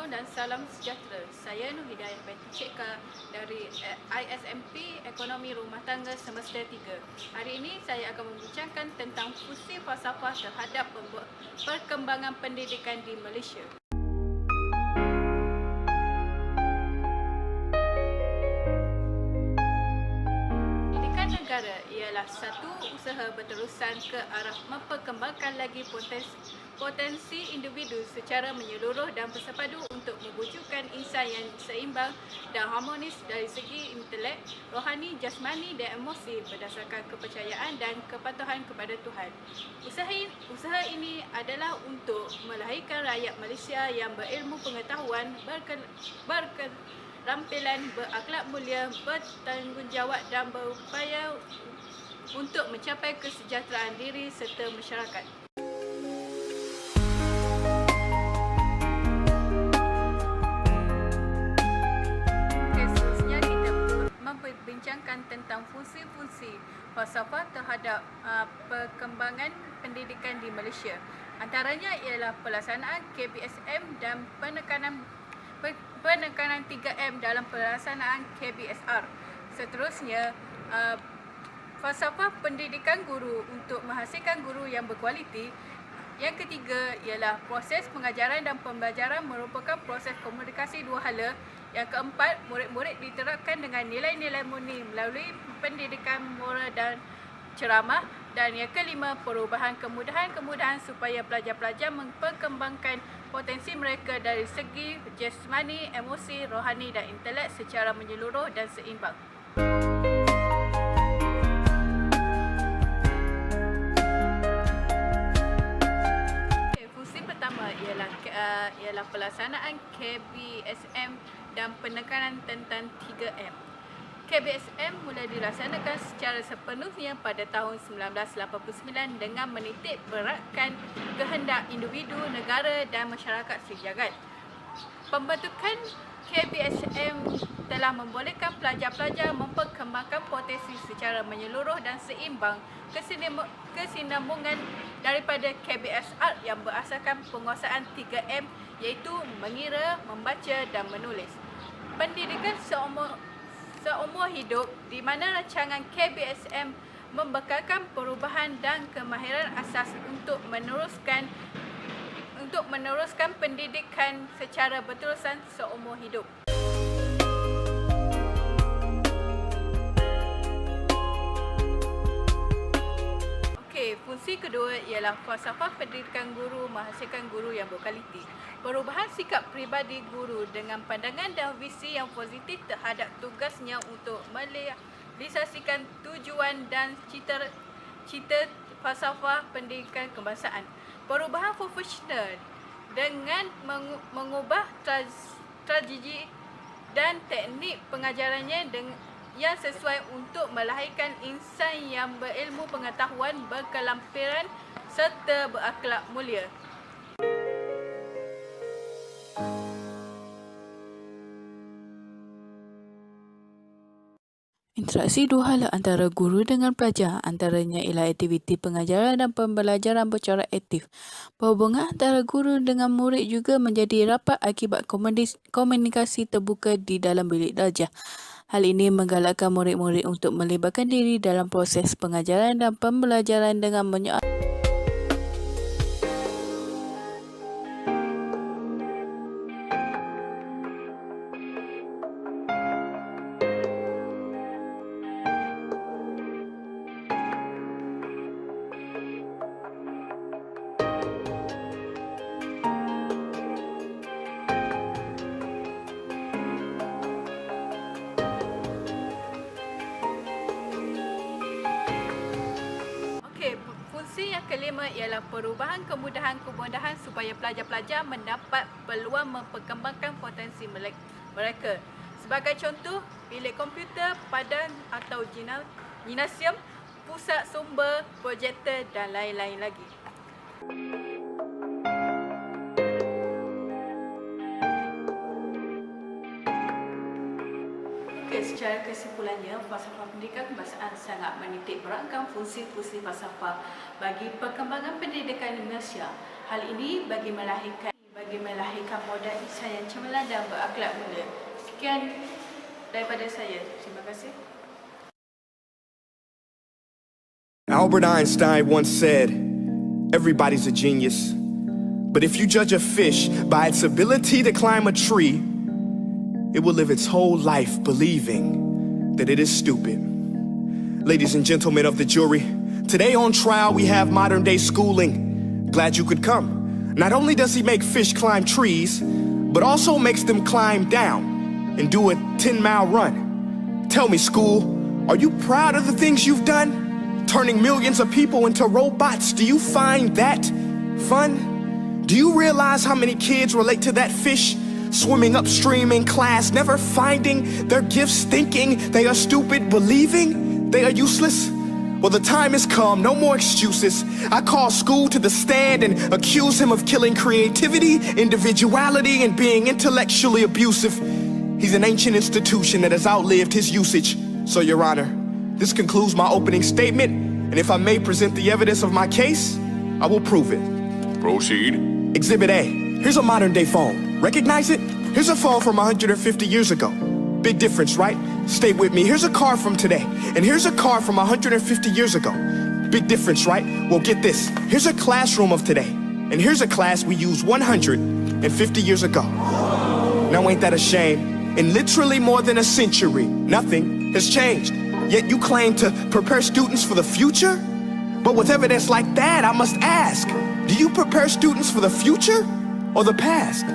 Assalamualaikum dan salam sejahtera. Saya Nur Hidayah binti Cik K dari ISMP Ekonomi Rumah Tangga Semester 3. Hari ini saya akan membincangkan tentang fungsi falsafah terhadap perkembangan pendidikan di Malaysia. Pendidikan negara ialah satu usaha berterusan ke arah memperkembangkan lagi potensi individu secara menyeluruh dan bersepadu untuk mewujudkan insan yang seimbang dan harmonis dari segi intelek, rohani, jasmani dan emosi berdasarkan kepercayaan dan kepatuhan kepada Tuhan. Usaha ini adalah untuk melahirkan rakyat Malaysia yang berilmu pengetahuan, berketerampilan, berakhlak mulia, bertanggungjawab dan berupaya untuk mencapai kesejahteraan diri serta masyarakat. Bincangkan tentang fungsi-fungsi falsafah terhadap perkembangan pendidikan di Malaysia. Antaranya ialah pelaksanaan KPSM dan penekanan 3M dalam pelaksanaan KBSR. Seterusnya, falsafah pendidikan guru untuk menghasilkan guru yang berkualiti. Yang ketiga ialah proses pengajaran dan pembelajaran merupakan proses komunikasi dua hala. Yang keempat, murid-murid diterapkan dengan nilai-nilai murni melalui pendidikan moral dan ceramah. Dan yang kelima, perubahan kemudahan supaya pelajar-pelajar memperkembangkan potensi mereka dari segi jasmani, emosi, rohani dan intelek secara menyeluruh dan seimbang. Fungsi pertama ialah pelaksanaan KBSM dan penekanan tentang 3M. KBSM mula dilaksanakan secara sepenuhnya pada tahun 1989 dengan menitik beratkan kehendak individu, negara dan masyarakat sejagat. Pembentukan KBSM telah membolehkan pelajar-pelajar memperkembangkan potensi secara menyeluruh dan seimbang kesinambungan daripada KBSR yang berasaskan penguasaan 3M iaitu mengira, membaca dan menulis. Pendidikan seumur hidup di mana rancangan KBSM membekalkan perubahan dan kemahiran asas untuk meneruskan pendidikan secara berterusan seumur hidup. Fungsi kedua ialah falsafah pendidikan guru menghasilkan guru yang berkualiti. Perubahan sikap peribadi guru dengan pandangan dan visi yang positif terhadap tugasnya untuk merealisasikan tujuan dan cita falsafah pendidikan kebangsaan. Perubahan profesional dengan mengubah strategi dan teknik pengajarannya yang sesuai untuk melahirkan insan yang berilmu pengetahuan, berkelampiran serta berakhlak mulia. Interaksi dua hala antara guru dengan pelajar antaranya ialah aktiviti pengajaran dan pembelajaran bercorak aktif. Perhubungan antara guru dengan murid juga menjadi rapat akibat komunikasi terbuka di dalam bilik darjah. Hal ini menggalakkan murid-murid untuk melibatkan diri dalam proses pengajaran dan pembelajaran dengan menyoal. Fungsi yang kelima ialah perubahan kemudahan supaya pelajar-pelajar mendapat peluang memperkembangkan potensi mereka. Sebagai contoh, bilik komputer padan atau gimnasium, pusat sumber, projektor dan lain-lain lagi. Secara kesimpulannya, falsafah pendidikan kebangsaan sangat menitik beratkan fungsi-fungsi falsafah bagi perkembangan pendidikan di Malaysia. Hal ini bagi bagi melahirkan modal insan yang cemerlang dan berakhlak mulia. Sekian daripada saya. Terima kasih. Albert Einstein once said, "Everybody's a genius, but if you judge a fish by its ability to climb a tree, it will live its whole life believing that it is stupid." Ladies and gentlemen of the jury, today on trial we have modern day schooling. Glad you could come. Not only does he make fish climb trees, but also makes them climb down and do a 10-mile run. Tell me, school, are you proud of the things you've done? Turning millions of people into robots, do you find that fun? Do you realize how many kids relate to that fish? Swimming upstream in class, never finding their gifts, thinking they are stupid, believing they are useless? Well, the time has come, no more excuses. I call school to the stand and accuse him of killing creativity, individuality, and being intellectually abusive. He's an ancient institution that has outlived his usage. So, Your Honor, this concludes my opening statement, and if I may present the evidence of my case, I will prove it. Proceed. Exhibit A. Here's a modern-day phone. Recognize it? Here's a phone from 150 years ago. Big difference, right? Stay with me. Here's a car from today, and here's a car from 150 years ago. Big difference, right? Well, get this. Here's a classroom of today, and here's a class we used 150 years ago. Now, ain't that a shame? In literally more than a century, nothing has changed. Yet you claim to prepare students for the future? But with evidence like that, I must ask, do you prepare students for the future or the past?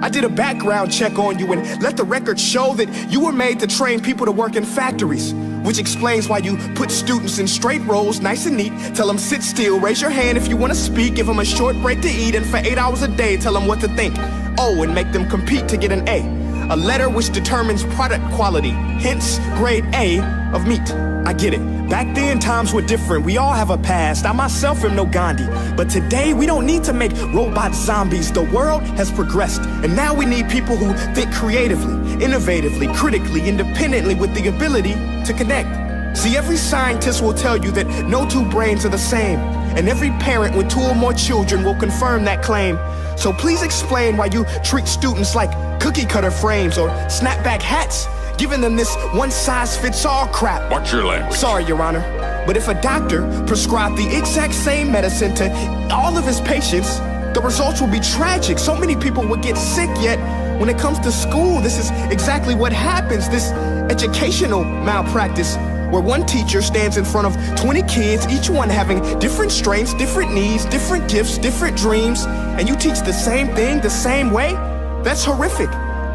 I did a background check on you and let the record show that you were made to train people to work in factories, which explains why you put students in straight rows, nice and neat, tell them sit still, raise your hand if you want to speak, give them a short break to eat, and for 8 hours a day, tell them what to think. Oh, and make them compete to get an A. A letter which determines product quality, hence grade A of meat. I get it. Back then, times were different. We all have a past. I myself am no Gandhi. But today, we don't need to make robot zombies. The world has progressed. And now we need people who think creatively, innovatively, critically, independently, with the ability to connect. See, every scientist will tell you that no two brains are the same. And every parent with 2 or more children will confirm that claim. So please explain why you treat students like cookie cutter frames or snapback hats, giving them this one-size-fits-all crap. Watch your language. Sorry, Your Honor, but if a doctor prescribed the exact same medicine to all of his patients, the results will be tragic. So many people would get sick, yet when it comes to school, this is exactly what happens, this educational malpractice, where one teacher stands in front of 20 kids, each one having different strengths, different needs, different gifts, different dreams, and you teach the same thing the same way? That's horrific.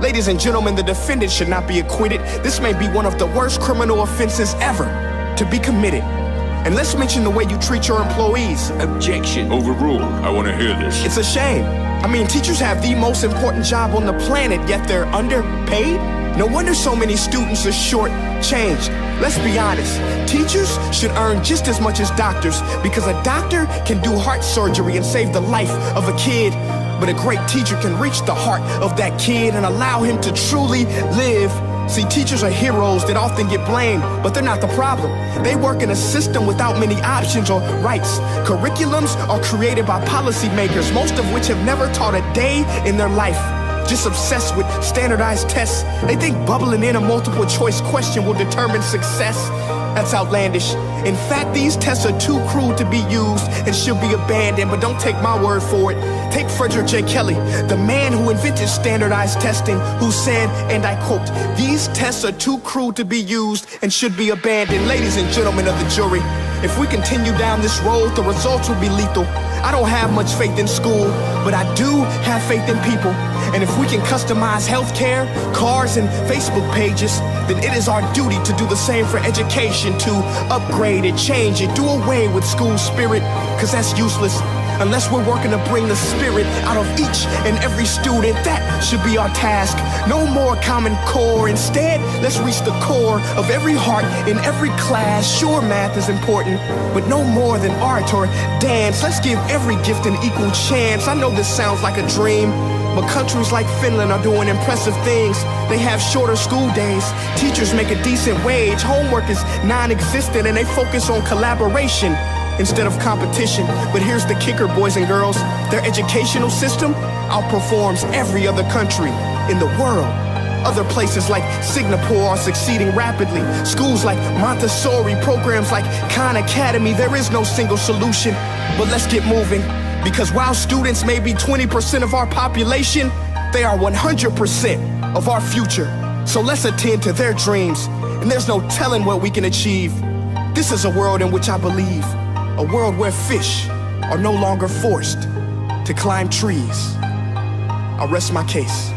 Ladies and gentlemen, the defendant should not be acquitted. This may be one of the worst criminal offenses ever to be committed. And let's mention the way you treat your employees. Objection. Overruled. I want to hear this. It's a shame. I mean, teachers have the most important job on the planet, yet they're underpaid? No wonder so many students are short-changed. Let's be honest, teachers should earn just as much as doctors, because a doctor can do heart surgery and save the life of a kid, but a great teacher can reach the heart of that kid and allow him to truly live. See, teachers are heroes that often get blamed, but they're not the problem. They work in a system without many options or rights. Curriculums are created by policymakers, most of which have never taught a day in their life. Just obsessed with standardized tests. They think bubbling in a multiple choice question will determine success. That's outlandish. In fact, these tests are too cruel to be used and should be abandoned, but don't take my word for it. Take Frederick J. Kelly, the man who invented standardized testing, who said, and I quote, "These tests are too cruel to be used and should be abandoned." Ladies and gentlemen of the jury, if we continue down this road, the results will be lethal. I don't have much faith in school, but I do have faith in people. And if we can customize healthcare, cars, and Facebook pages, then it is our duty to do the same for education, to upgrade it, change it, do away with school spirit, because that's useless. Unless we're working to bring the spirit out of each and every student, that should be our task. No more Common Core. Instead, let's reach the core of every heart in every class. Sure, math is important, but no more than art or dance. Let's give every gift an equal chance. I know this sounds like a dream, but countries like Finland are doing impressive things. They have shorter school days. Teachers make a decent wage. Homework is non-existent, and they focus on collaboration. instead of competition. But here's the kicker, boys and girls. Their educational system outperforms every other country in the world. Other places like Singapore are succeeding rapidly. Schools like Montessori, programs like Khan Academy, there is no single solution. But let's get moving, because while students may be 20% of our population, they are 100% of our future. So let's attend to their dreams, and there's no telling what we can achieve. This is a world in which I believe, a world where fish are no longer forced to climb trees. I'll rest my case.